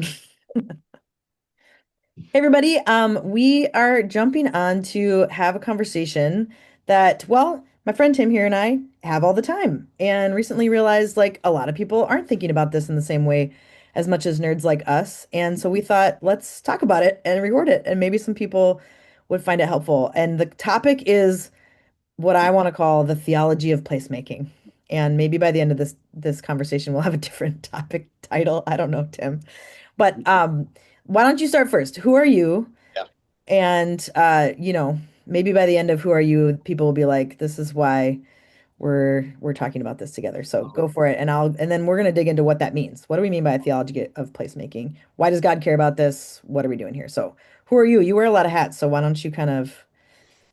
Hey everybody, we are jumping on to have a conversation that, well, my friend Tim here and I have all the time, and recently realized like a lot of people aren't thinking about this in the same way as much as nerds like us. And so we thought, let's talk about it and record it, and maybe some people would find it helpful. And the topic is what I want to call the theology of placemaking. And maybe by the end of this conversation, we'll have a different topic title. I don't know, Tim. But why don't you start first? Who are you? Yeah. And maybe by the end of who are you, people will be like, this is why we're talking about this together. So go for it. And then we're gonna dig into what that means. What do we mean by a theology of placemaking? Why does God care about this? What are we doing here? So who are you? You wear a lot of hats, so why don't you kind of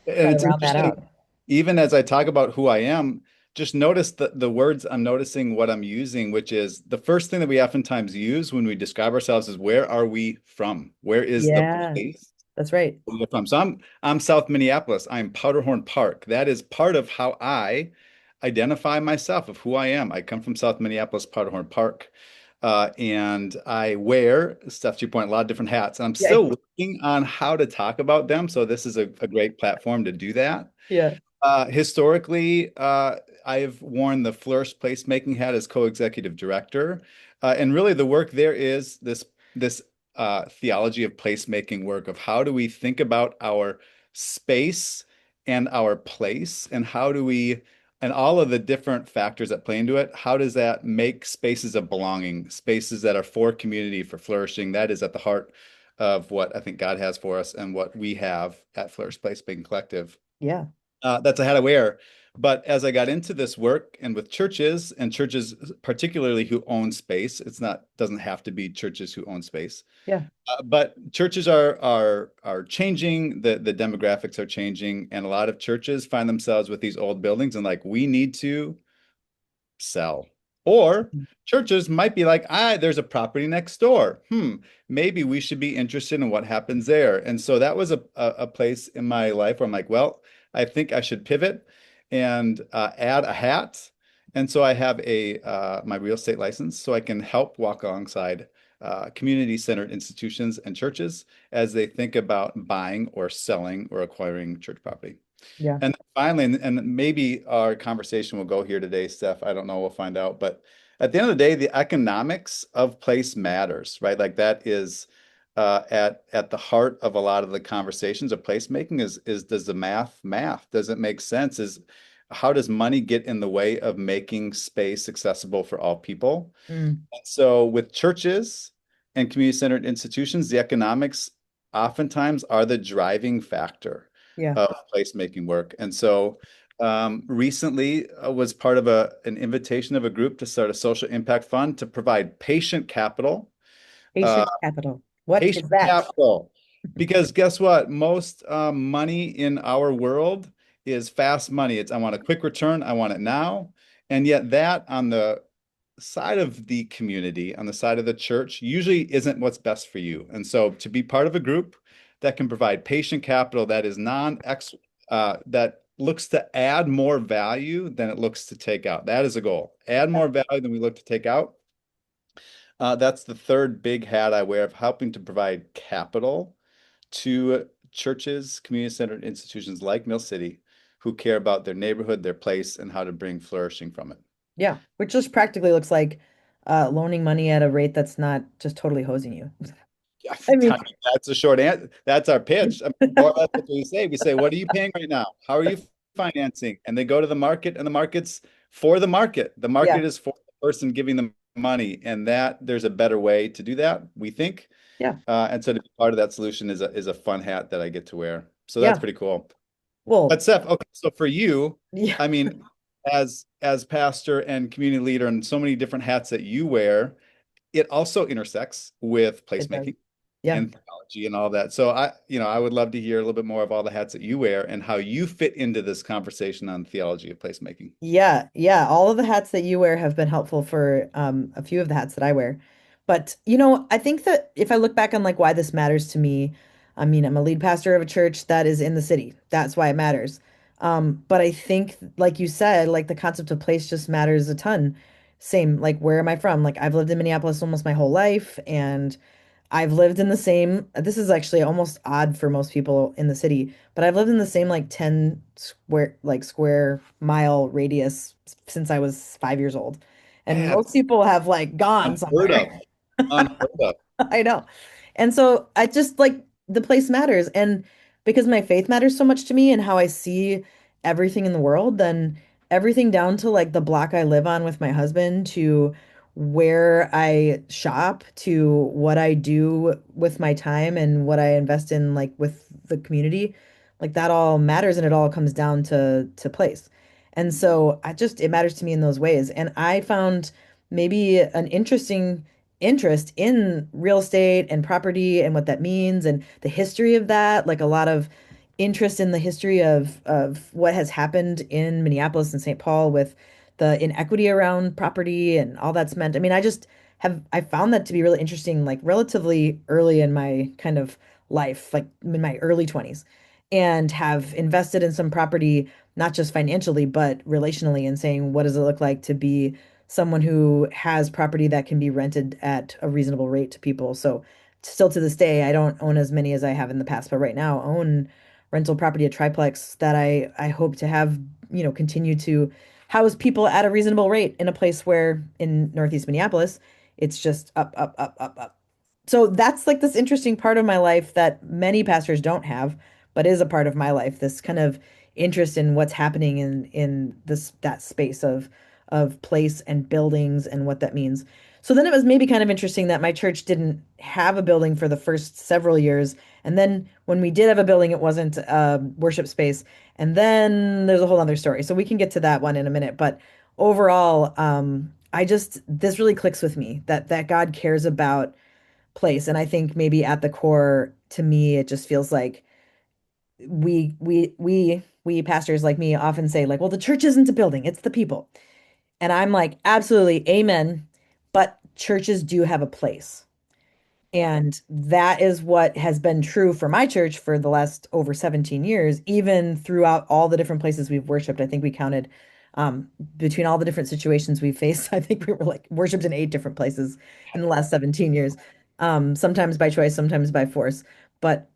try And to it's round that interesting, out? even as I talk about who I am, just notice the words I'm noticing what I'm using, which is the first thing that we oftentimes use when we describe ourselves is where are we from? Where is the Yeah, place that's right. we're from? So I'm South Minneapolis. I'm Powderhorn Park. That is part of how I identify myself of who I am. I come from South Minneapolis, Powderhorn Park. And I wear, Steph, to your point, a lot of different hats. I'm Yeah, still working on how to talk about them. So this is a great platform to do that. yeah. Historically, I've worn the Flourish placemaking hat as co-executive director. And really the work there is this theology of placemaking work of how do we think about our space and our place, and how do we, and all of the different factors that play into it, how does that make spaces of belonging, spaces that are for community, for flourishing? That is at the heart of what I think God has for us and what we have at Flourish Placemaking Collective. Yeah. That's a hat I wear. But as I got into this work and with churches, and churches particularly who own space, it's not doesn't have to be churches who own space, Yeah. but churches are changing. The demographics are changing, and a lot of churches find themselves with these old buildings and like we need to sell. Or churches might be like, there's a property next door. Maybe we should be interested in what happens there. And so that was a place in my life where I'm like, well, I think I should pivot and add a hat. And so I have a my real estate license, so I can help walk alongside community-centered institutions and churches as they think about buying or selling or acquiring church property. Yeah. And then finally, and maybe our conversation will go here today, Steph. I don't know. We'll find out. But at the end of the day, the economics of place matters, right? Like that is at the heart of a lot of the conversations of placemaking is does the math? Does it make sense? Is how does money get in the way of making space accessible for all people? Mm, And so with churches and community-centered institutions, the economics oftentimes are the driving factor yeah. of placemaking work. And so recently was part of an invitation of a group to start a social impact fund to provide patient capital. Uh, Patient capital. What is Patient that? capital. Because guess what? Most money in our world is fast money. It's I want a quick return, I want it now. And yet that on the side of the community, on the side of the church, usually isn't what's best for you. And so to be part of a group that can provide patient capital that is non-ex that looks to add more value than it looks to take out. That is a goal. Add more value than we look to take out. That's the third big hat I wear of helping to provide capital to churches, community-centered institutions like Mill City who care about their neighborhood, their place, and how to bring flourishing from it. Yeah, which just practically looks like loaning money at a rate that's not just totally hosing you. Yeah, I mean, that's a short answer. That's our pitch. I mean, more or less what we say. We say, what are you paying right now? How are you financing? And they go to the market, and the market's for the market. The market yeah, is for the person giving them money, and that there's a better way to do that, we think. yeah, And so to be part of that solution is a fun hat that I get to wear. So that's yeah. pretty cool. Well, But Steph, okay, so for you, yeah, I mean, as pastor and community leader and so many different hats that you wear, it also intersects with it does. placemaking Yeah. and theology and all that. So I would love to hear a little bit more of all the hats that you wear and how you fit into this conversation on theology of placemaking. Yeah, yeah. All of the hats that you wear have been helpful for a few of the hats that I wear. But I think that if I look back on like why this matters to me, I mean, I'm a lead pastor of a church that is in the city. That's why it matters. But I think, like you said, like the concept of place just matters a ton same, like where am I from? Like I've lived in Minneapolis almost my whole life, and I've lived in the same, this is actually almost odd for most people in the city, but I've lived in the same like 10 square mile radius since I was 5 years old. And Yeah, most people have like gone unheard somewhere. of. Unheard of. I know. And so I just like the place matters. And because my faith matters so much to me and how I see everything in the world, then everything down to like the block I live on with my husband, to where I shop, to what I do with my time and what I invest in like with the community, like that all matters and it all comes down to place. And so I just it matters to me in those ways. And I found maybe an interesting interest in real estate and property and what that means and the history of that, like a lot of interest in the history of what has happened in Minneapolis and St. Paul with the inequity around property and all that's meant. I mean, I found that to be really interesting, like relatively early in my kind of life, like in my early 20s, and have invested in some property, not just financially, but relationally, and saying, what does it look like to be someone who has property that can be rented at a reasonable rate to people. So still to this day, I don't own as many as I have in the past, but right now own rental property, a triplex that I hope to have, continue to house people at a reasonable rate in a place where in Northeast Minneapolis, it's just up, up, up, up, up. So that's like this interesting part of my life that many pastors don't have, but is a part of my life, this kind of interest in what's happening in this that space of place and buildings and what that means. So then it was maybe kind of interesting that my church didn't have a building for the first several years. And then when we did have a building, it wasn't a worship space. And then there's a whole other story. So we can get to that one in a minute. But overall, this really clicks with me that God cares about place. And I think maybe at the core, to me, it just feels like we pastors like me often say, like, well, the church isn't a building, it's the people. And I'm like, absolutely, amen. But churches do have a place. And that is what has been true for my church for the last over 17 years, even throughout all the different places we've worshiped. I think we counted between all the different situations we faced. I think we were like worshiped in 8 different places in the last 17 years, sometimes by choice, sometimes by force. But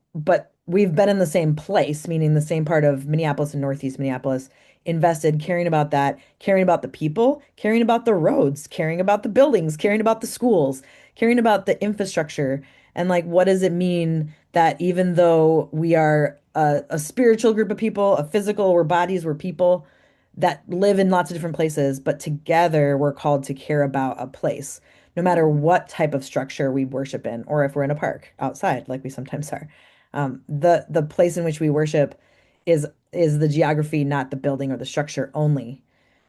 we've been in the same place, meaning the same part of Minneapolis and Northeast Minneapolis, invested, caring about that, caring about the people, caring about the roads, caring about the buildings, caring about the schools, caring about the infrastructure, and like what does it mean that even though we are a spiritual group of people, a physical, we're bodies, we're people that live in lots of different places, but together we're called to care about a place, no matter what type of structure we worship in, or if we're in a park outside, like we sometimes are. The place in which we worship is the geography, not the building or the structure only.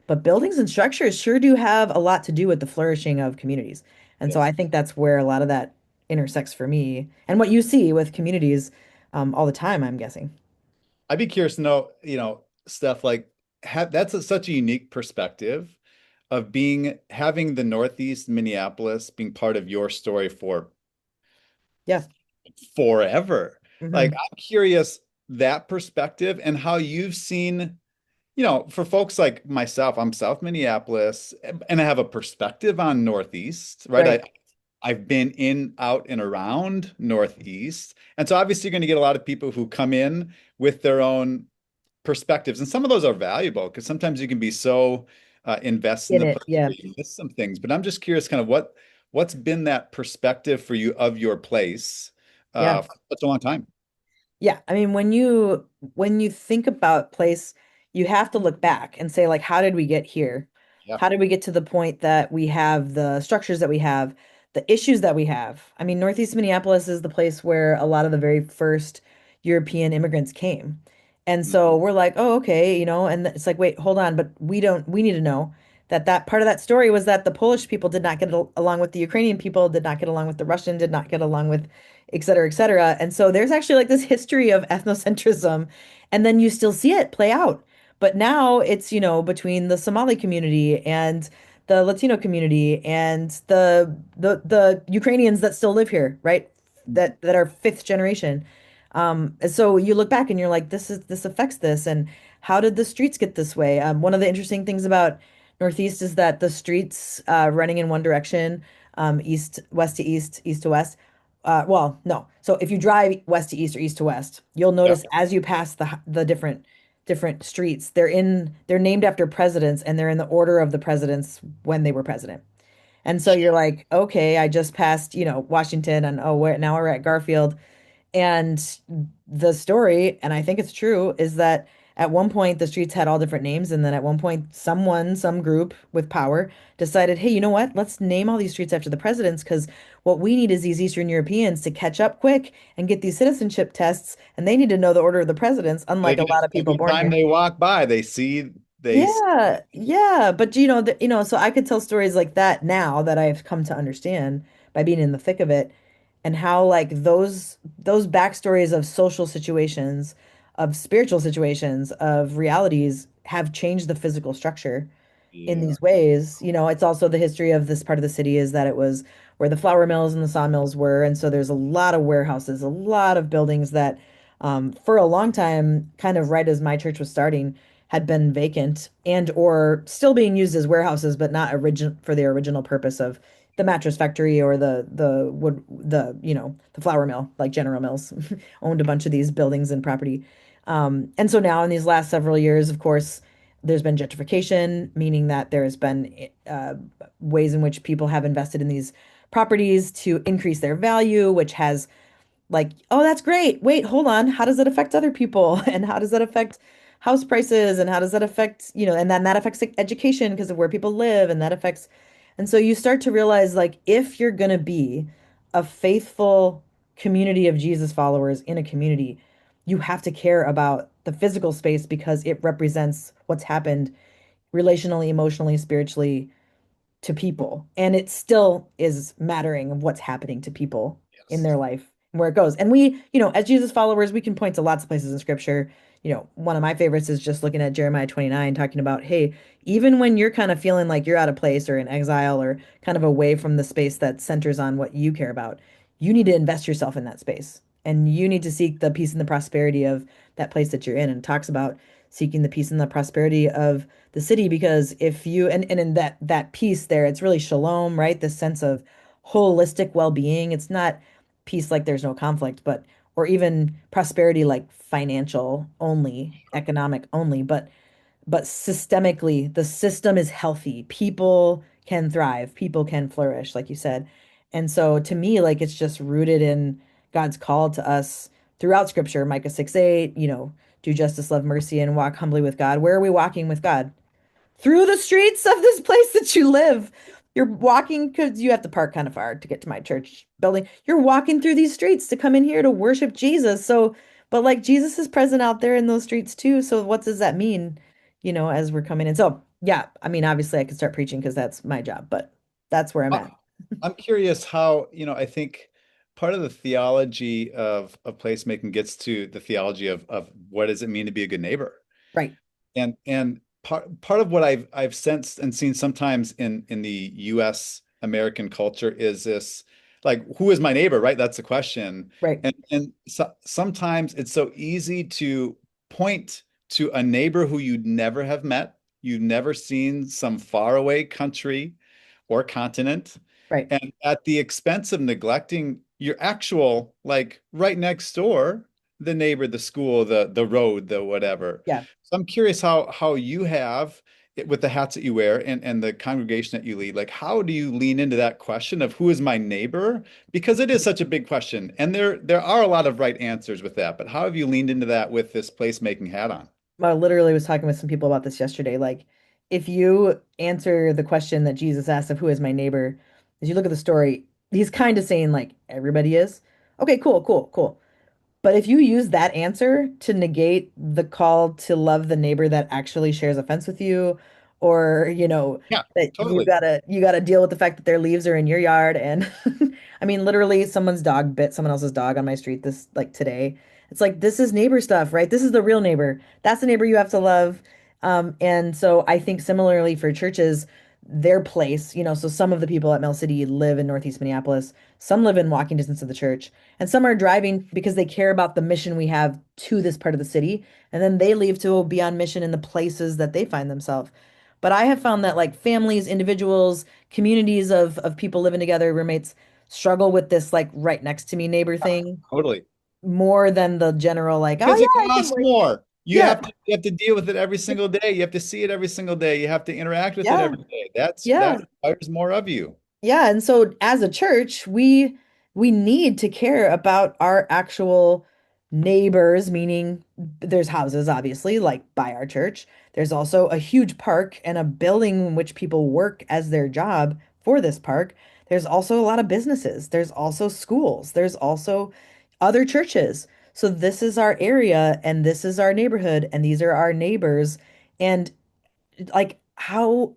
But buildings and structures sure do have a lot to do with the flourishing of communities. And so Yes. I think that's where a lot of that intersects for me and what you see with communities all the time, I'm guessing. I'd be curious to know, Steph, like that's such a unique perspective of having the Northeast Minneapolis being part of your story for Yeah. forever. Like, Hmm. I'm curious that perspective and how you've seen, for folks like myself, I'm South Minneapolis and I have a perspective on Northeast, right? Right. I've been in, out, and around Northeast. And so obviously you're going to get a lot of people who come in with their own perspectives. And some of those are valuable because sometimes you can be so invested in In the it. place Yeah. where you miss some things. But I'm just curious kind of what's been that perspective for you of your place Yeah. for such a long time. Yeah, I mean, when you think about place, you have to look back and say, like, how did we get here? Yeah. How did we get to the point that we have the structures that we have, the issues that we have? I mean, Northeast Minneapolis is the place where a lot of the very first European immigrants came. And so we're like, oh, okay, and it's like, wait, hold on, but we need to know that part of that story was that the Polish people did not get along with the Ukrainian people, did not get along with the Russian, did not get along with et cetera, et cetera. And so there's actually like this history of ethnocentrism, and then you still see it play out. But now it's, between the Somali community and the Latino community and the Ukrainians that still live here, right? That are fifth generation. And so you look back and you're like, this affects this, and how did the streets get this way? One of the interesting things about Northeast is that the streets running in one direction, east, west to east, east to west. Well, no. So if you drive west to east or east to west, you'll Yeah. notice as you pass the different streets, they're named after presidents and they're in the order of the presidents when they were president. And so you're like, okay, I just passed, Washington and oh, now we're at Garfield. And the story, and I think it's true, is that at one point the streets had all different names, and then at one point some group with power decided, hey, you know what? Let's name all these streets after the presidents because what we need is these Eastern Europeans to catch up quick and get these citizenship tests, and they need to know the order of the presidents, They unlike a can lot just of people every born time here. they walk by, they see. Yeah, yeah, but so I could tell stories like that now that I've come to understand by being in the thick of it, and how like those backstories of social situations, of spiritual situations, of realities have changed the physical structure in Yeah. these ways. It's also the history of this part of the city is that it was where the flour mills and the sawmills were. And so there's a lot of warehouses, a lot of buildings that for a long time, kind of right as my church was starting, had been vacant and or still being used as warehouses, but not origin for the original purpose of the mattress factory or the wood the flour mill, like General Mills owned a bunch of these buildings and property. And so now in these last several years, of course, there's been gentrification, meaning that there has been ways in which people have invested in these properties to increase their value, which has like, oh, that's great. Wait, hold on. How does it affect other people? And how does that affect house prices? And how does that affect, and then that affects like, education because of where people live, and that affects. And so you start to realize like if you're going to be a faithful community of Jesus followers in a community, you have to care about the physical space because it represents what's happened relationally, emotionally, spiritually to people. And it still is mattering of what's happening to people in Yes. their life and where it goes. And we, as Jesus followers, we can point to lots of places in scripture. One of my favorites is just looking at Jeremiah 29, talking about, hey, even when you're kind of feeling like you're out of place or in exile or kind of away from the space that centers on what you care about, you need to invest yourself in that space. And you need to seek the peace and the prosperity of that place that you're in. And it talks about seeking the peace and the prosperity of the city because if you and in that piece there it's really shalom, right, this sense of holistic well-being. It's not peace like there's no conflict, but or even prosperity like financial only, economic only, but systemically the system is healthy, people can thrive, people can flourish like you said. And so to me like it's just rooted in God's call to us throughout scripture. Micah 6:8, do justice, love mercy, and walk humbly with God. Where are we walking with God? Through the streets of this place that you live. You're walking because you have to park kind of far to get to my church building. You're walking through these streets to come in here to worship Jesus. So, but like Jesus is present out there in those streets too. So, what does that mean, as we're coming in? So, yeah, I mean, obviously, I could start preaching because that's my job, but that's where I'm I- at. I'm curious how, I think part of the theology of placemaking gets to the theology of what does it mean to be a good neighbor? Right, And part of what I've sensed and seen sometimes in the US American culture is this like who is my neighbor, right? That's the question. right. And sometimes it's so easy to point to a neighbor who you'd never have met, you've never seen, some faraway country or continent, Right. and at the expense of neglecting your actual, like right next door, the neighbor, the school, the road, the whatever. Yeah. So I'm curious how you have it with the hats that you wear and the congregation that you lead, like how do you lean into that question of who is my neighbor? Because it is such a big question, and there are a lot of right answers with that. But how have you leaned into that with this placemaking hat on? I literally was talking with some people about this yesterday. Like, if you answer the question that Jesus asked of who is my neighbor, as you look at the story, he's kind of saying, like, everybody is. Okay, cool, cool, cool. But if you use that answer to negate the call to love the neighbor that actually shares a fence with you, or Yeah, that you totally. gotta you gotta deal with the fact that their leaves are in your yard, and I mean literally someone's dog bit someone else's dog on my street this like today. It's like this is neighbor stuff, right? This is the real neighbor. That's the neighbor you have to love. And so I think similarly for churches, their place, so some of the people at Mel City live in Northeast Minneapolis, some live in walking distance of the church. And some are driving because they care about the mission we have to this part of the city. And then they leave to be on mission in the places that they find themselves. But I have found that like families, individuals, communities of people living together, roommates, struggle with this like right next to me neighbor thing Totally. more than the general like, oh Because it yeah, I can costs like, more. yeah, You have to deal with it every single day. You have to see it every single day. You have to interact with it yeah, every day. yeah. That requires more of you. Yeah, and so as a church, we need to care about our actual neighbors, meaning there's houses obviously like by our church. There's also a huge park and a building in which people work as their job for this park. There's also a lot of businesses. There's also schools. There's also other churches. So this is our area and this is our neighborhood and these are our neighbors. And like how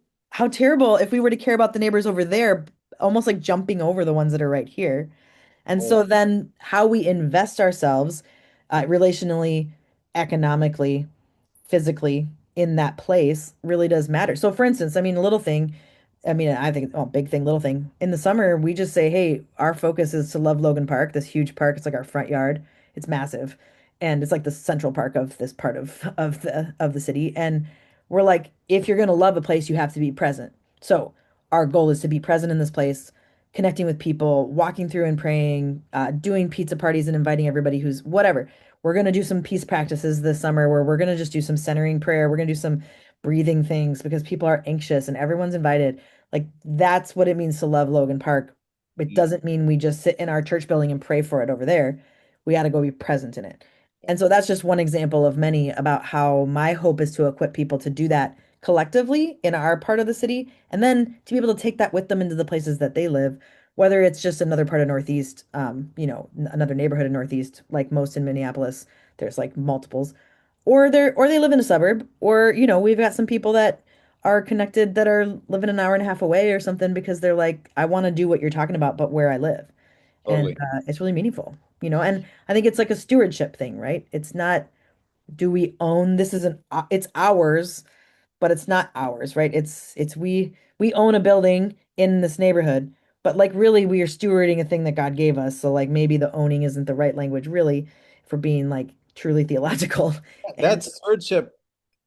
terrible if we were to care about the neighbors over there, almost like jumping over the ones that are right here. And so Oh, then how we invest ourselves relationally, economically, physically in that place really does matter. So for instance, I mean, a little thing, I mean, I think, oh, big thing, little thing. In the summer, we just say, hey, our focus is to love Logan Park, this huge park. It's like our front yard. It's massive. And it's like the central park of this part of the city. And we're like, if you're gonna love a place, you have to be present. So our goal is to be present in this place, connecting with people, walking through and praying, doing pizza parties and inviting everybody who's whatever. We're going to do some peace practices this summer where we're going to just do some centering prayer. We're going to do some breathing things because people are anxious and everyone's invited. Like that's what it means to love Logan Park. It doesn't mean we just sit in our church building and pray for it over there. We got to go be present in it. And so that's just one example of many about how my hope is to equip people to do that collectively in our part of the city and then to be able to take that with them into the places that they live, whether it's just another part of Northeast, another neighborhood in Northeast, like most in Minneapolis, there's like multiples, or they live in a suburb, or we've got some people that are connected that are living an hour and a half away or something because they're like, I want to do what you're talking about, but where I live. And totally. it's really meaningful, and I think it's like a stewardship thing, right? It's not, do we own this isn't it's ours, but it's not ours, right? It's we own a building in this neighborhood, but like really we are stewarding a thing that God gave us. So like maybe the owning isn't the right language really for being like truly theological. And That stewardship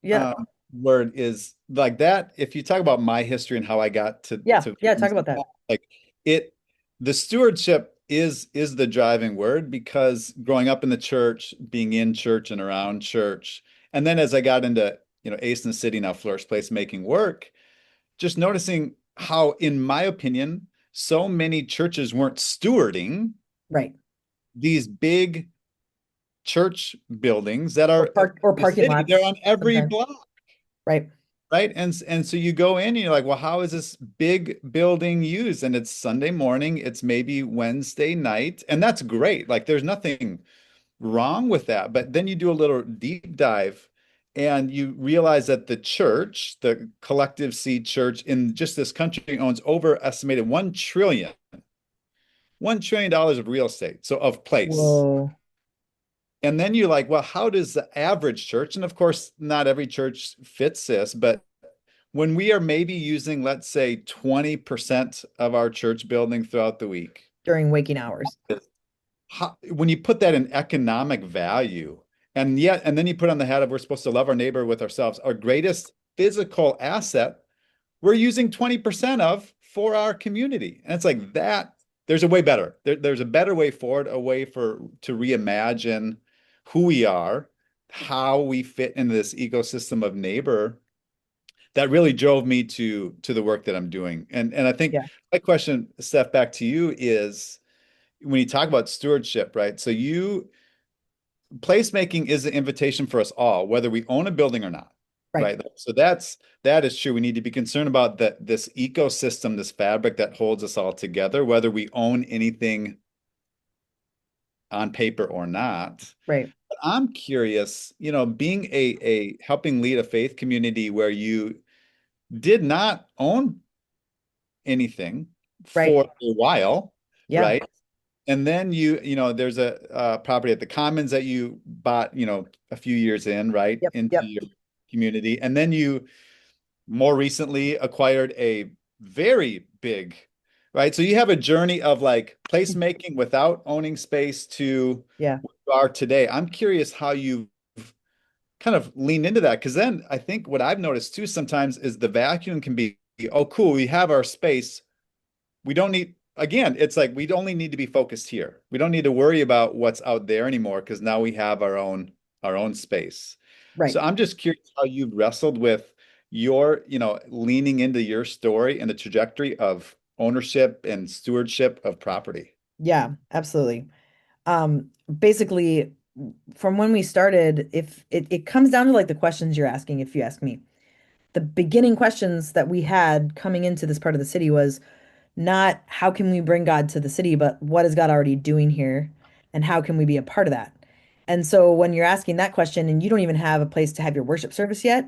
yeah, word is like that. If you talk about my history and how I got yeah, to yeah, talk about that. like it, the stewardship is the driving word because growing up in the church, being in church and around church, and then as I got into Ace in the City, now Flourish Placemaking work, just noticing how, in my opinion, so many churches weren't stewarding Right. these big church buildings that Or are or the parking city. They're lots on every sometimes. block. Right. Right. And so you go in and you're like, well, how is this big building used? And it's Sunday morning, it's maybe Wednesday night, and that's great. Like there's nothing wrong with that. But then you do a little deep dive and you realize that the church, the collective seed church in just this country owns over estimated $1 trillion of real estate, so of place. Whoa. And then you're like, well, how does the average church, and of course, not every church fits this, but when we are maybe using, let's say, 20% of our church building throughout the week, During waking hours. when you put that in economic value, and then you put on the hat of we're supposed to love our neighbor with ourselves, our greatest physical asset, we're using 20% of for our community. And it's like that, there's a way better. There's a better way forward, a way to reimagine who we are, how we fit into this ecosystem of neighbor that really drove me to the work that I'm doing. And I think Yeah. my question, Steph, back to you is when you talk about stewardship, right? So placemaking is an invitation for us all, whether we own a building or not, Right. right? So that is true. We need to be concerned about this ecosystem, this fabric that holds us all together, whether we own anything on paper or not. Right. But I'm curious, being a helping lead a faith community where you did not own anything Right. for a while, Yeah. right? And then there's a property at the Commons that you bought, a few years in, right, Yep. into Yep. your community. And then you more recently acquired a very big, right? So you have a journey of like placemaking without owning space to Yeah. where you are today. I'm curious how you've kind of lean into that because then I think what I've noticed too sometimes is the vacuum can be, oh, cool, we have our space. We don't need, again, it's like we only need to be focused here. We don't need to worry about what's out there anymore because now we have our own space. Right. So I'm just curious how you've wrestled with your, leaning into your story and the trajectory of ownership and stewardship of property. Yeah, absolutely. Basically, from when we started, if it comes down to like the questions you're asking, if you ask me, the beginning questions that we had coming into this part of the city was not how can we bring God to the city, but what is God already doing here and how can we be a part of that? And so when you're asking that question and you don't even have a place to have your worship service yet,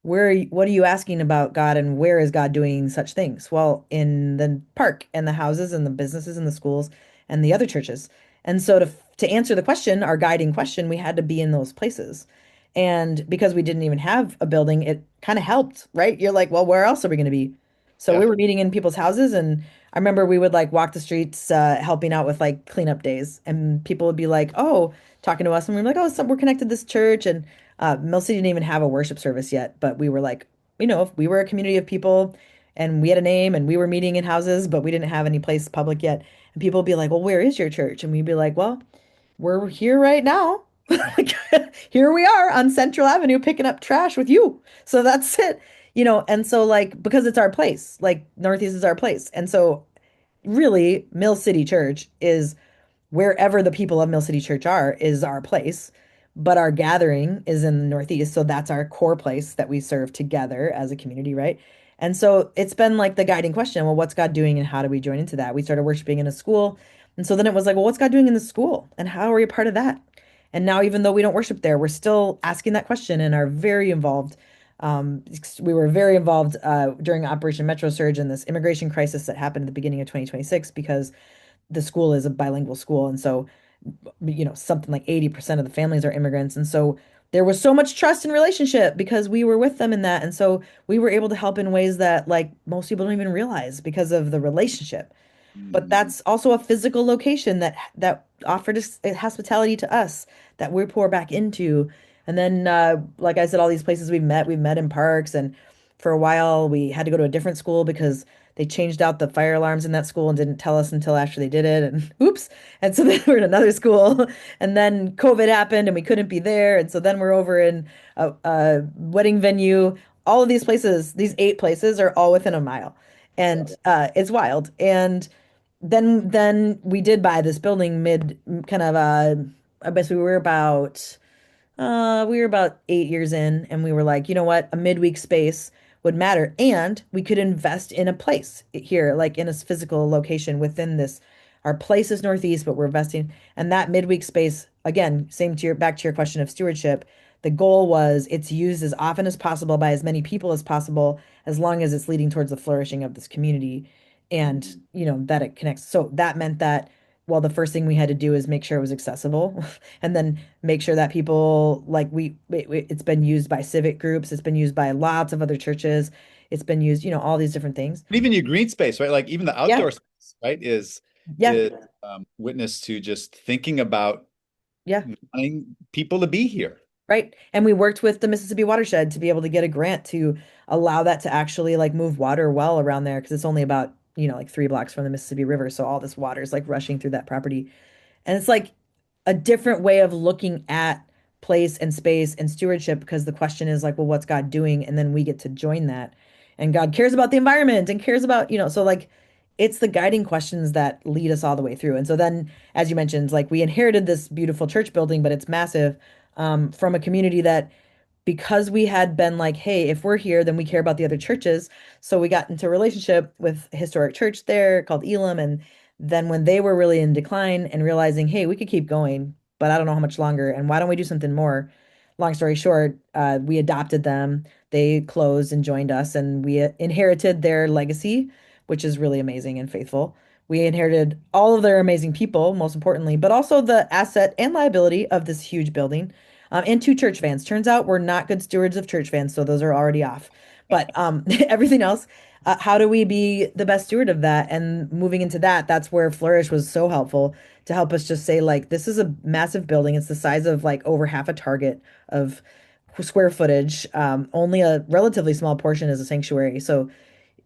what are you asking about God and where is God doing such things? Well, in the park and the houses and the businesses and the schools and the other churches. And so to answer the question, our guiding question, we had to be in those places. And because we didn't even have a building, it kind of helped, right? You're like, well, where else are we going to be? So we Yeah. were meeting in people's houses, and I remember we would like walk the streets, helping out with like cleanup days, and people would be like, "Oh," talking to us, and we were like, "Oh, so we're connected to this church." And Mill City didn't even have a worship service yet, but we were like, if we were a community of people, and we had a name, and we were meeting in houses, but we didn't have any place public yet. And people would be like, "Well, where is your church?" And we'd be like, "Well, we're here right now." Like, here we are on Central Avenue picking up trash with you. So that's it. And so like because it's our place, like Northeast is our place. And so really Mill City Church is wherever the people of Mill City Church are is our place, but our gathering is in the Northeast, so that's our core place that we serve together as a community, right? And so it's been like the guiding question, well, what's God doing and how do we join into that? We started worshiping in a school, and so then it was like, well, what's God doing in the school and how are we a part of that? And now even though we don't worship there, we're still asking that question and are very involved. We were very involved during Operation Metro Surge and this immigration crisis that happened at the beginning of 2026 because the school is a bilingual school. And so, something like 80% of the families are immigrants. And so there was so much trust and relationship because we were with them in that. And so we were able to help in ways that like most people don't even realize because of the relationship. But Mhm. that's also a physical location that offered us hospitality to us that we pour back into. And then, like I said, all these places we've met in parks, and for a while we had to go to a different school because they changed out the fire alarms in that school and didn't tell us until after they did it. And oops. And so then we're in another school, and then COVID happened and we couldn't be there. And so then we're over in a wedding venue. All of these places, these 8 places, are all within a mile, and it's wild. And then we did buy this building mid kind of I guess we were about 8 years in, and we were like, you know what, a midweek space would matter, and we could invest in a place here, like in a physical location within this. Our place is Northeast, but we're investing, and that midweek space, again, same to your back to your question of stewardship. The goal was it's used as often as possible by as many people as possible, as long as it's leading towards the flourishing of this community, and that it connects. So that meant that, well, the first thing we had to do is make sure it was accessible, and then make sure that people like it's been used by civic groups, it's been used by lots of other churches, it's been used, all these different things. Even your green space, right? Like even the Yeah, outdoor space, right, is yeah, is witness to just thinking about yeah, wanting people to be here. right. And we worked with the Mississippi Watershed to be able to get a grant to allow that to actually like move water well around there because it's only about, like 3 blocks from the Mississippi River. So all this water is like rushing through that property. And it's like a different way of looking at place and space and stewardship because the question is like, well, what's God doing? And then we get to join that. And God cares about the environment and cares about, so like it's the guiding questions that lead us all the way through. And so then, as you mentioned, like we inherited this beautiful church building, but it's massive, from a community that because we had been like, hey, if we're here, then we care about the other churches. So we got into a relationship with a historic church there called Elam. And then when they were really in decline and realizing, hey, we could keep going, but I don't know how much longer. And why don't we do something more? Long story short, we adopted them. They closed and joined us, and we inherited their legacy, which is really amazing and faithful. We inherited all of their amazing people, most importantly, but also the asset and liability of this huge building, and 2 church vans. Turns out we're not good stewards of church vans, so those are already off. But everything else, how do we be the best steward of that? And moving into that, that's where Flourish was so helpful to help us just say, like, this is a massive building. It's the size of like over half a Target of square footage. Only a relatively small portion is a sanctuary. So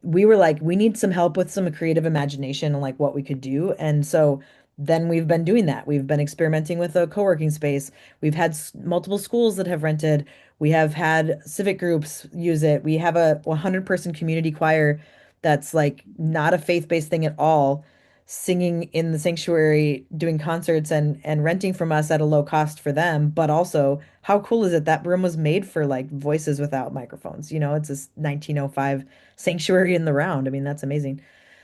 we were like, we need some help with some creative imagination and like what we could do. And so then we've been doing that. We've been experimenting with a co-working space. We've had multiple schools that have rented. We have had civic groups use it. We have a 100-person community choir that's like not a faith-based thing at all, singing in the sanctuary, doing concerts and renting from us at a low cost for them. But also, how cool is it that room was made for like voices without microphones? You know, it's this 1905 sanctuary in the round. I mean, that's amazing.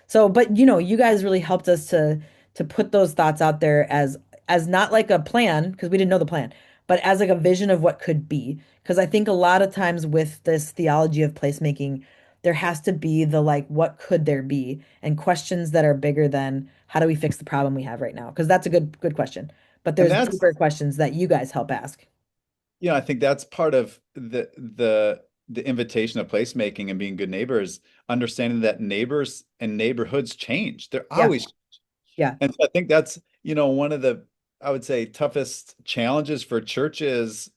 So, but you guys really helped us to put those thoughts out there as not like a plan, because we didn't know the plan, but as like a vision of what could be. Because I think a lot of times with this theology of placemaking, there has to be the like, what could there be? And questions that are bigger than how do we fix the problem we have right now? Because that's a good question. But And there's deeper questions that you guys help ask. I think that's part of the invitation of placemaking and being good neighbors, understanding that neighbors and neighborhoods change. They're Yeah, always. yeah, And so I think that's, one of the, I would say, toughest challenges for churches,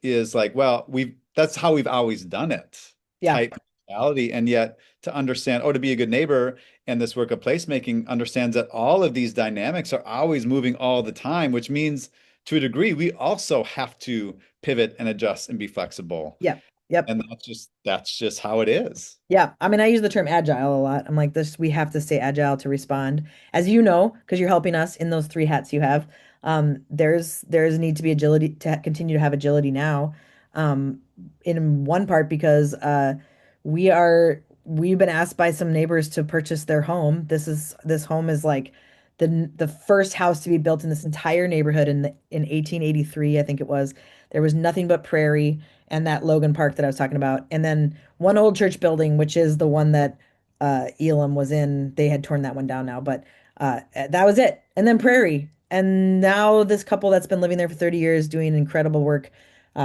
is like, well, that's how we've always done it yeah, type mentality. And yet to understand, to be a good neighbor and this work of placemaking understands that all of these dynamics are always moving all the time, which means to a degree, we also have to pivot and adjust and be flexible. yeah, yep. And that's just how it is. Yeah, I mean, I use the term agile a lot. I'm like, this, we have to stay agile to respond. As you know, because you're helping us in those three hats you have, there's a need to be agility to continue to have agility now. Um, in one part because we've been asked by some neighbors to purchase their home. This home is like the first house to be built in this entire neighborhood in 1883, I think it was. There was nothing but prairie and that Logan Park that I was talking about. And then one old church building, which is the one that Elam was in. They had torn that one down now, but that was it. And then Prairie. And now this couple that's been living there for 30 years doing incredible work,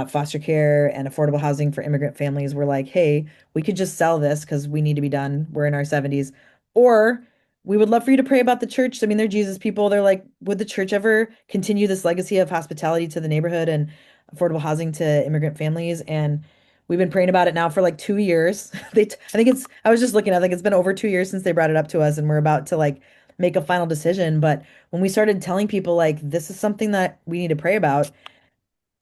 foster care and affordable housing for immigrant families, were like, hey, we could just sell this because we need to be done. We're in our 70s. Or we would love for you to pray about the church. I mean, they're Jesus people. They're like, would the church ever continue this legacy of hospitality to the neighborhood and affordable housing to immigrant families? And we've been praying about it now for like 2 years. I think I was just looking, I think it's been over 2 years since they brought it up to us, and we're about to like make a final decision. But when we started telling people like this is something that we need to pray about,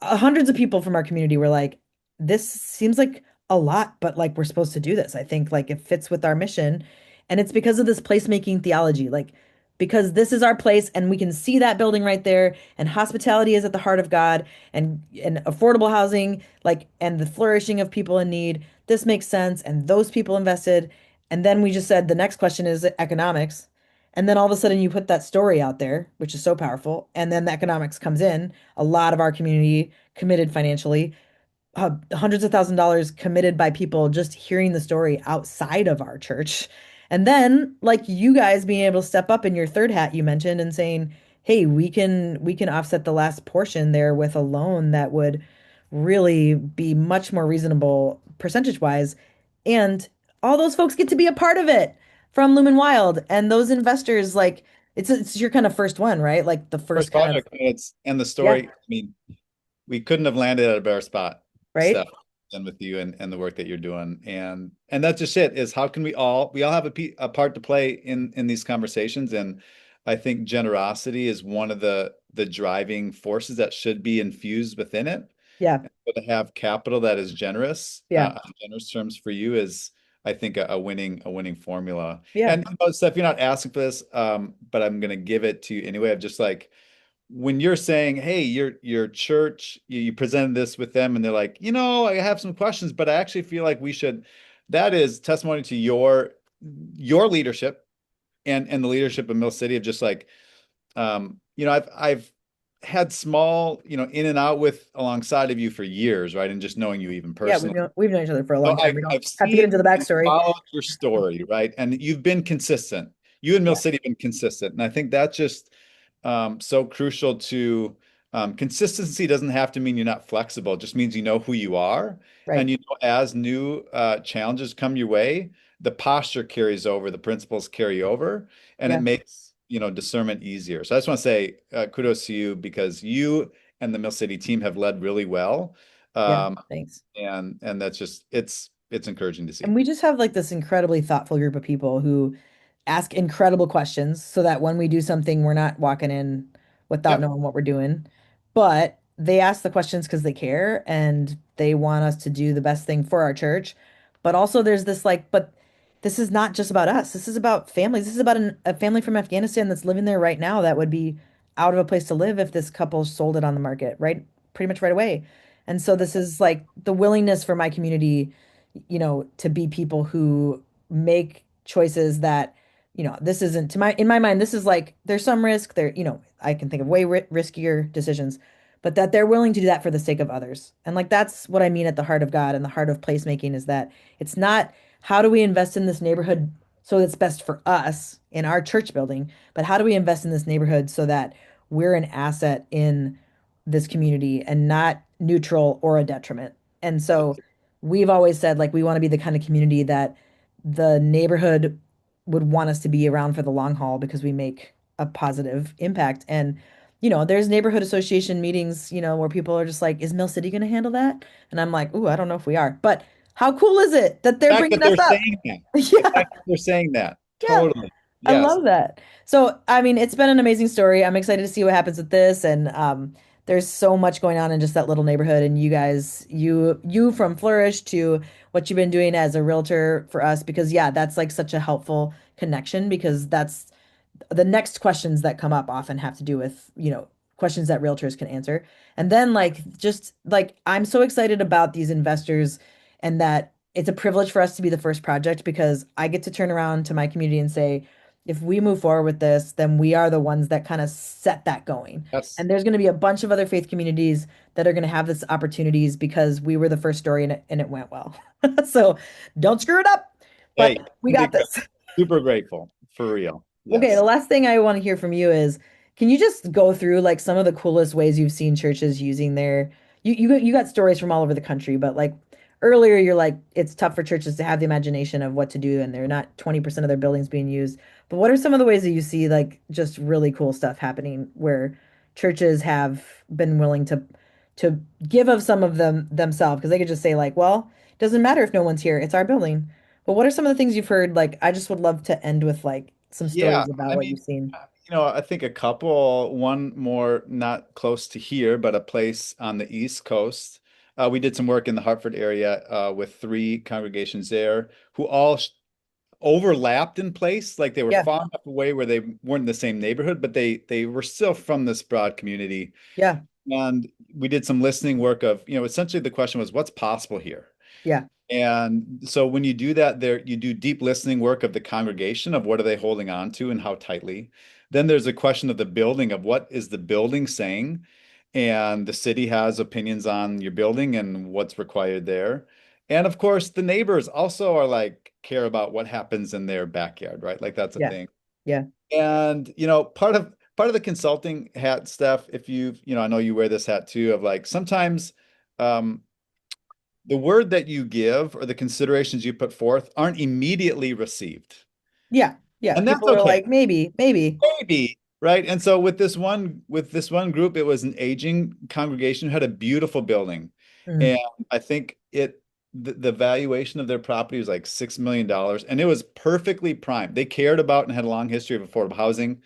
hundreds of people from our community were like, this seems like a lot, but like we're supposed to do this. I think like it fits with our mission. And it's because of this placemaking theology, like because this is our place and we can see that building right there, and hospitality is at the heart of God, and affordable housing, like, and the flourishing of people in need. This makes sense. And those people invested. And then we just said the next question is economics. And then all of a sudden you put that story out there, which is so powerful. And then the economics comes in. A lot of our community committed financially, hundreds of $1,000s committed by people just hearing the story outside of our church. And then like you guys being able to step up in your third hat you mentioned and saying, "Hey, we can offset the last portion there with a loan that would really be much more reasonable percentage wise." And all those folks get to be a part of it from LumenWild, and those investors like it's your kind of first one, right? Like the first First kind of, project, and the yeah, story. I mean, we couldn't have landed at a better spot, right? Steph, than with you and the work that you're doing. And that's just it, is how can we all have a part to play in these conversations. And I think generosity is one of the driving forces that should be infused within it. Yeah. But to have capital that is generous, Yeah. on generous terms for you is, I think, a winning formula. Yeah. And Steph, you're not asking for this, but I'm gonna give it to you anyway. Of just like, when you're saying, hey, your church, you presented this with them, and they're like, I have some questions, but I actually feel like we should. That is testimony to your leadership and the leadership of Mill City, of just like, I've had small, in and out with alongside of you for years, right? And just knowing you even Yeah, personally. we've known each other for a So long time. I've We don't I've have to get seen into the and backstory. followed your story, right? And you've been consistent. You and Mill Yeah, City have been consistent. And I think that's just, so crucial to, consistency doesn't have to mean you're not flexible. It just means you know who you are. And right. as new challenges come your way, the posture carries over, the principles carry over, and it Yeah. makes, discernment easier. So I just want to say, kudos to you, because you and the Mill City team have led really well. Yeah, thanks. And that's just it's encouraging to see. And we just have like this incredibly thoughtful group of people who ask incredible questions so that when we do something, we're not walking in without Yep. knowing what we're doing. But they ask the questions because they care and they want us to do the best thing for our church. But also, there's this like, but this is not just about us. This is about families. This is about a family from Afghanistan that's living there right now that would be out of a place to live if this couple sold it on the market, right? Pretty much right away. And so, this is like the willingness for my community, to be people who make choices that, this isn't in my mind, this is like there's some risk there, I can think of way riskier decisions, but that they're willing to do that for the sake of others. And like that's what I mean at the heart of God and the heart of placemaking is that it's not how do we invest in this neighborhood so it's best for us in our church building, but how do we invest in this neighborhood so that we're an asset in this community and not neutral or a detriment. And so we've always said like we want to be the kind of community that the neighborhood would want us to be around for the long haul because we make a positive impact. And there's neighborhood association meetings, where people are just like, "Is Mill City going to handle that?" And I'm like, "Ooh, I don't know if we are." But how cool is it that they're The fact bringing that us they're up? saying that, the Yeah, fact that they're saying that, yeah. totally. I Yes. love that. So, I mean, it's been an amazing story. I'm excited to see what happens with this. And there's so much going on in just that little neighborhood. And you guys, you from Flourish to what you've been doing as a realtor for us, because yeah, that's like such a helpful connection because that's the next questions that come up often have to do with, questions that realtors can answer. And then like just like I'm so excited about these investors and that it's a privilege for us to be the first project because I get to turn around to my community and say, if we move forward with this, then we are the ones that kind of set that going. Yes. And there's going to be a bunch of other faith communities that are going to have this opportunities because we were the first story and it went well. So don't screw it up, but Hey, we be got good. this. Super grateful for real. Okay, Yes. the last thing I want to hear from you is, can you just go through like some of the coolest ways you've seen churches using their you got stories from all over the country, but like earlier you're like it's tough for churches to have the imagination of what to do and they're not 20% of their buildings being used. But what are some of the ways that you see like just really cool stuff happening where churches have been willing to give of some of them themselves because they could just say like, well, it doesn't matter if no one's here, it's our building. But what are some of the things you've heard? Like, I just would love to end with like some Yeah. stories about I what mean, you've seen. I think a couple, one more not close to here, but a place on the East Coast. We did some work in the Hartford area with three congregations there who all overlapped in place. Like they were Yeah, far enough away where they weren't in the same neighborhood, but they were still from this broad community. yeah, And we did some listening work of, essentially the question was, what's possible here? yeah, And so when you do that, there you do deep listening work of the congregation of what are they holding on to and how tightly. Then there's a question of the building of what is the building saying, and the city has opinions on your building and what's required there. And of course, the neighbors also are like care about what happens in their backyard, right? Like that's a yeah, thing. yeah, And part of the consulting hat, Steph, if I know you wear this hat too, of like sometimes um the word that you give or the considerations you put forth aren't immediately received. yeah, yeah. And that's People are okay. like, maybe, maybe. Maybe, right? And so with this one group, it was an aging congregation who had a beautiful building. Mm, And I think the valuation of their property was like $6 million. And it was perfectly primed. They cared about and had a long history of affordable housing.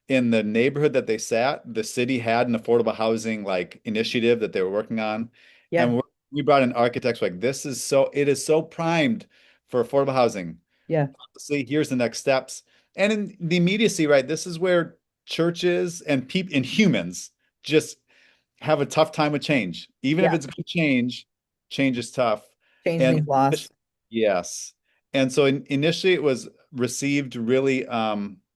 In the neighborhood that they sat, the city had an affordable housing like initiative that they were working on. yeah, And we brought in architects like it is so primed for affordable housing. yeah, See, here's the next steps. And in the immediacy, right, this is where churches and people and humans just have a tough time with change. Even if yeah. it's good change, change is tough. Change And means loss. yes. And so initially it was received really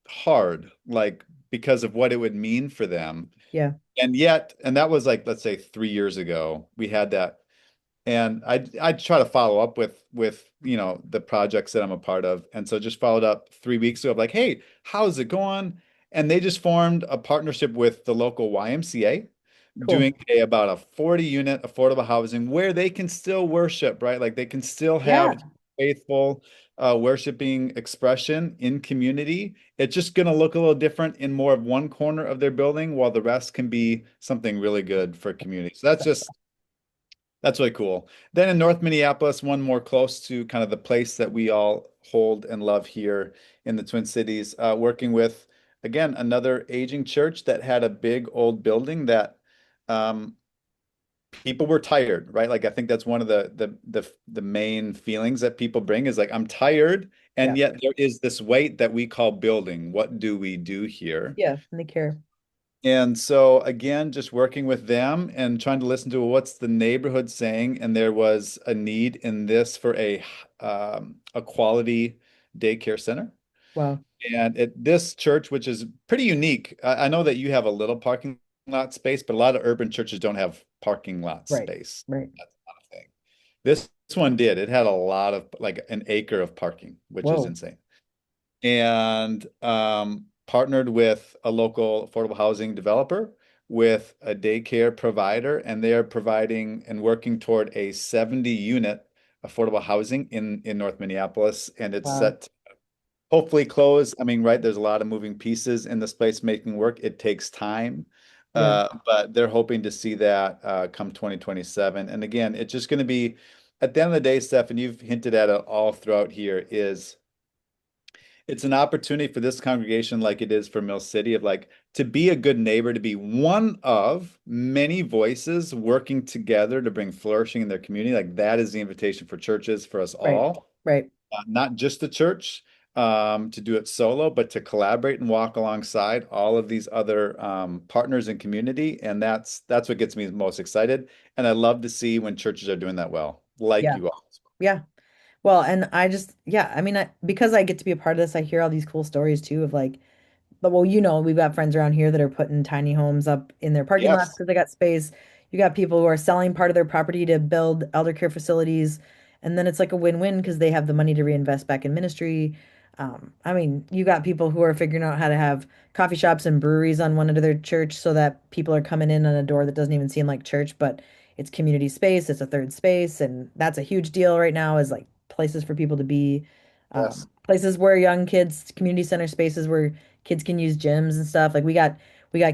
hard, like because of what it would mean for them. Yeah, And that was like, let's say 3 years ago, we had that and I try to follow up with the projects that I'm a part of, and so just followed up 3 weeks ago of like, hey, how's it going? And they just formed a partnership with the local YMCA, cool. doing about a 40 unit affordable housing where they can still worship, right? Like they can still Yeah, have faithful worshiping expression in community. It's just going to look a little different in more of one corner of their building, while the rest can be something really good for community. So that's just That's really cool. Then in North Minneapolis, one more close to kind of the place that we all hold and love here in the Twin Cities, working with, again, another aging church that had a big old building that um, people were tired, right? Like I think that's one of the main feelings that people bring is like, I'm tired, Yeah. and yet there is this weight that we call building. What do we do here? Yeah. And they care. And so again, just working with them and trying to listen to what's the neighborhood saying. And there was a need in this for a quality daycare center. Wow. And at this church, which is pretty unique, I know that you have a little parking lot space, but a lot of urban churches don't have parking lot Right. space. Right. That's not a thing. This one did. It had a lot of like an acre of parking, which is Whoa. insane, and partnered with a local affordable housing developer with a daycare provider, and they are providing and working toward a 70 unit affordable housing in North Minneapolis, and it's Wow. set to hopefully close. I mean, right, there's a lot of moving pieces in this place making work. It takes time. Yeah. But they're hoping to see that come 2027. And again, it's just going to be at the end of the day, Steph, and you've hinted at it all throughout here, is it's an opportunity for this congregation, like it is for Mill City, of like to be a good neighbor, to be one of many voices working together to bring flourishing in their community. Like that is the invitation for churches, for us Right. all, Right. not just the church, to do it solo, but to collaborate and walk alongside all of these other partners in community. And that's what gets me most excited. And I love to see when churches are doing that well, like Yeah. you all. Yeah. Well, and I just, yeah, I mean, because I get to be a part of this, I hear all these cool stories too of like, but well, we've got friends around here that are putting tiny homes up in their parking lots Yes. because they got space. You got people who are selling part of their property to build elder care facilities. And then it's like a win-win because they have the money to reinvest back in ministry. I mean, you got people who are figuring out how to have coffee shops and breweries on one end of their church so that people are coming in on a door that doesn't even seem like church, but it's community space, it's a third space, and that's a huge deal right now is like places for people to be, Yes. places where young kids, community center spaces where kids can use gyms and stuff. Like we got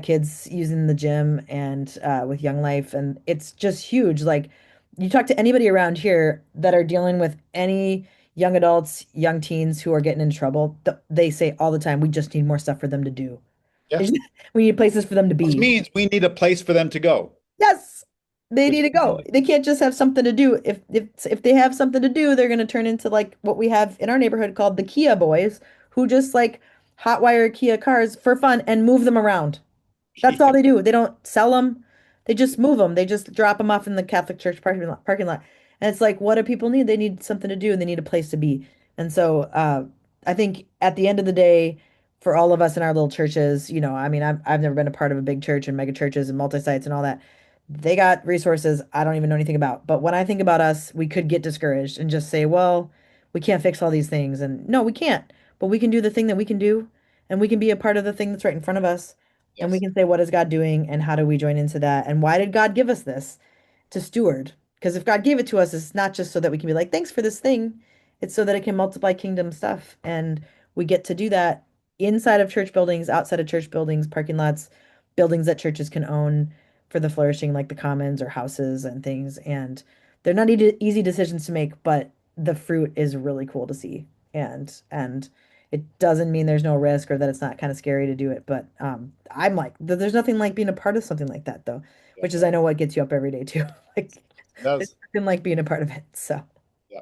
kids using the gym and with Young Life, and it's just huge. Like you talk to anybody around here that are dealing with any young adults, young teens who are getting in trouble, they say all the time, we just need more stuff for them to do. Yeah. We need places for them to Which be. means we need a place for them to go, Yes, they which need to go. They can't just have something to do. If they have something to do, they're gonna turn into like what we have in our neighborhood called the Kia boys, who just like hotwire Kia cars for fun and move them around. That's all yeah. they do. They don't sell them. They just move them. They just drop them off in the Catholic church parking lot. And it's like, what do people need? They need something to do and they need a place to be. And so I think at the end of the day, for all of us in our little churches, I mean, I've never been a part of a big church and mega churches and multi-sites and all that. They got resources I don't even know anything about. But when I think about us, we could get discouraged and just say, well, we can't fix all these things. And no, we can't. But we can do the thing that we can do, and we can be a part of the thing that's right in front of us. And we Yes. can say, what is God doing and how do we join into that? And why did God give us this to steward? Because if God gave it to us, it's not just so that we can be like, thanks for this thing. It's so that it can multiply kingdom stuff. And we get to do that inside of church buildings, outside of church buildings, parking lots, buildings that churches can own for the flourishing, like the commons or houses and things. And they're not easy decisions to make, but the fruit is really cool to see. And it doesn't mean there's no risk or that it's not kind of scary to do it, but I'm like, there's nothing like being a part of something like that though, Yeah. which is I know what gets you up every day too. Like It there's does. nothing like being a part of it. So Yeah.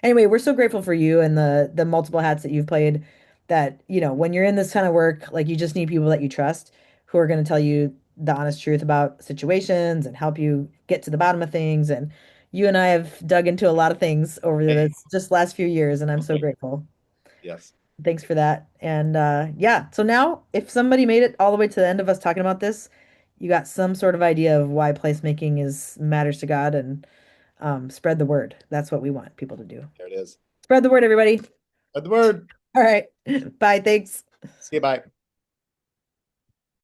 anyway, we're so grateful for you and the multiple hats that you've played that, when you're in this kind of work, like you just need people that you trust who are going to tell you the honest truth about situations and help you get to the bottom of things. And you and I have dug into a lot of things over Hey. this just last few years, and I'm so grateful. Yes. Thanks for that. And yeah, so now if somebody made it all the way to the end of us talking about this, you got some sort of idea of why placemaking is matters to God and spread the word. That's what we want people to do. There it is. Spread the word, everybody. Spread the word. All right. Bye. Thanks. See you. Bye.